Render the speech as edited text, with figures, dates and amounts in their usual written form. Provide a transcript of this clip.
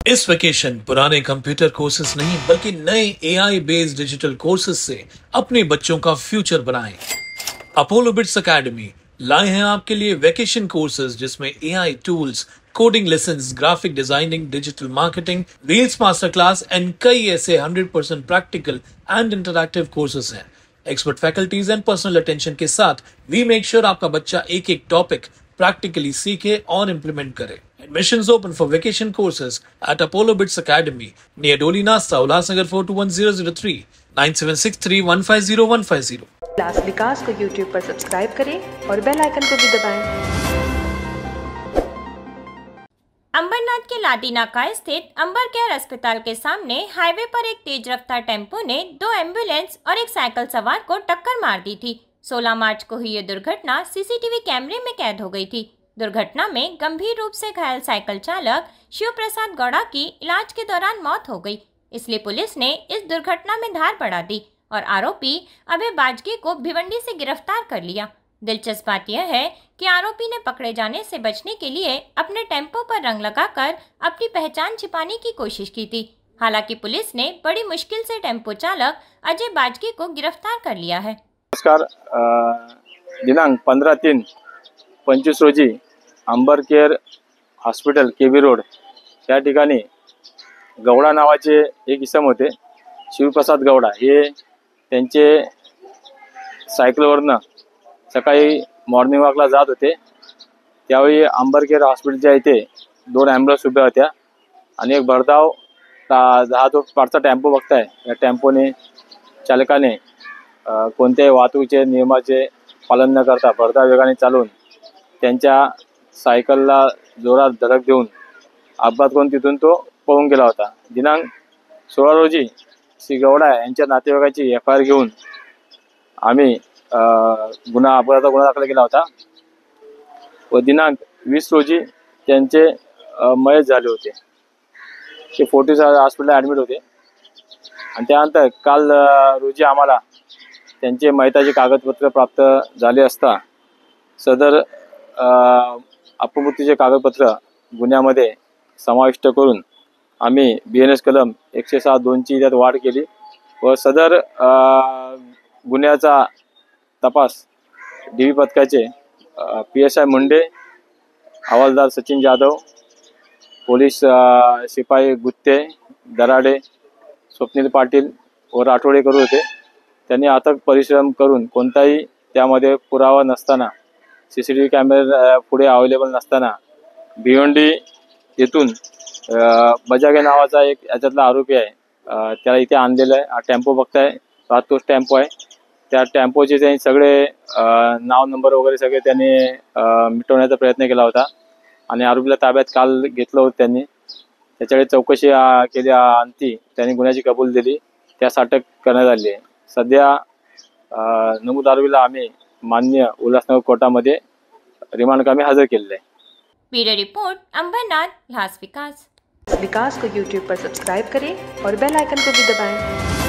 इस vacation पुराने computer courses नहीं बल्कि नए एआई बेस्ड डिजिटल कोर्सेज से अपने बच्चों का फ्यूचर बनाएं। अपोलो बिट्स एकेडमी लाए हैं आपके लिए वेकेशन कोर्सेज जिसमें AI tools, coding lessons, graphic designing, digital marketing, reels master class and कई ऐसे 100% प्रैक्टिकल एंड इंटरैक्टिव कोर्सेज हैं। Expert faculties and personal attention के साथ वी मेक श्योर आपका बच्चा एक एक टॉपिक प्रैक्टिकली सीखे और इम्प्लीमेंट करे। Admissions open for vacation courses at Apollo Bits Academy near Doli Nasta, Ulhasnagar 421003, 9763150150। Class विकास को YouTube पर सब्सक्राइब करें और बेल आइकन को भी दबाएं। अंबरनाथ के लाडीनाका स्थित अंबर केयर अस्पताल के सामने हाईवे पर एक तेज रफ्तार टेम्पो ने 2 एम्बुलेंस और एक साइकिल सवार को टक्कर मार दी थी। 16 मार्च को हुई ये दुर्घटना सीसीटीवी कैमरे में कैद हो गई थी। दुर्घटना में गंभीर रूप से घायल साइकिल चालक शिव प्रसाद गौड़ा की इलाज के दौरान मौत हो गई। इसलिए पुलिस ने इस दुर्घटना में धार बढ़ा दी और आरोपी अभय बाजगी को भिवंडी से गिरफ्तार कर लिया। दिलचस्प बात यह है कि आरोपी ने पकड़े जाने से बचने के लिए अपने टेम्पो पर रंग लगाकर अपनी पहचान छिपाने की कोशिश की थी। हालांकि पुलिस ने बड़ी मुश्किल से टेम्पो चालक अजय बाजगी को गिरफ्तार कर लिया है। नमस्कार, दिनांक 15/3/25 रोजी Ambar care hospital KB road या ठिकाणी गौडा नावाचे एक इसम होते, शिवप्रसाद गौडा। हे त्यांचे सायकलवरनं सकाळी मॉर्निंग वॉकला जात होते। त्यावेळी अंबर केअर हॉस्पिटलच्या इथे 2 ॲम्ब्युलन्स उभ्या होत्या आणि एक भरधाव 10 पारचा टेम्पो बघताय। या टेम्पोने चालकाने कोणत्याही वाहतुकीचे नियमाचे पालन न करता भरधाव वेगाने चालवून त्यांच्या सायकलला जोरात धडक देऊन अपघात करून तिथून तो पळून गेला होता। दिनांक 16 रोजी श्री गौडा यांच्या नातेवाईकाची FIR घेऊन आम्ही अपघाताचा गुन्हा दाखल केला होता व दिनांक 20 रोजी त्यांचे मयत झाले होते। ते फोर्टिस हॉस्पिटलला ॲडमिट होते आणि त्यानंतर काल रोजी आम्हाला त्यांचे मयताचे कागदपत्र प्राप्त झाले असता सदर अपमृत्यूचे कागदपत्र गुन्ह्यामध्ये समाविष्ट करून आम्ही BNS कलम 106(2) ची त्यात वाढ केली व सदर गुन्ह्याचा तपास DV पथकाचे PSI मुंडे, हवालदार सचिन जाधव, पोलीस शिपाई गुत्ते, दराडे, स्वप्नील पाटील व राठोडे करत होते। त्यांनी अथक परिश्रम करून कोणताही त्यामध्ये पुरावा नसताना, CCTV कॅमेरे पुढे अवेलेबल नसताना भिवंडी येथून बजागे नावाचा एक याच्यातला आरोपी आहे, त्याला इथे आणलेलं आहे। हा टेम्पो बघताय, तोच टेम्पो आहे। त्या टेम्पोचे त्यांनी सगळे नाव नंबर वगैरे सगळे त्यांनी मिटवण्याचा प्रयत्न केला होता आणि आरोपीला ताब्यात काल घेतलं होतं त्यांनी। त्याच्याकडे चौकशी केली अंती त्यांनी गुन्ह्याची कबूल दिली, त्यास अटक करण्यात आली आहे। सध्या नमूद आरोपीला आम्ही मान्य उल्हासनगर कोर्टामध्ये रिमांड कामी हजर केलेले आहे। ब्यूरो रिपोर्ट, अंबरनाथ क्लास विकास। विकास को YouTube पर सब्सक्राइब करें और बेल आइकन को भी दबाएं।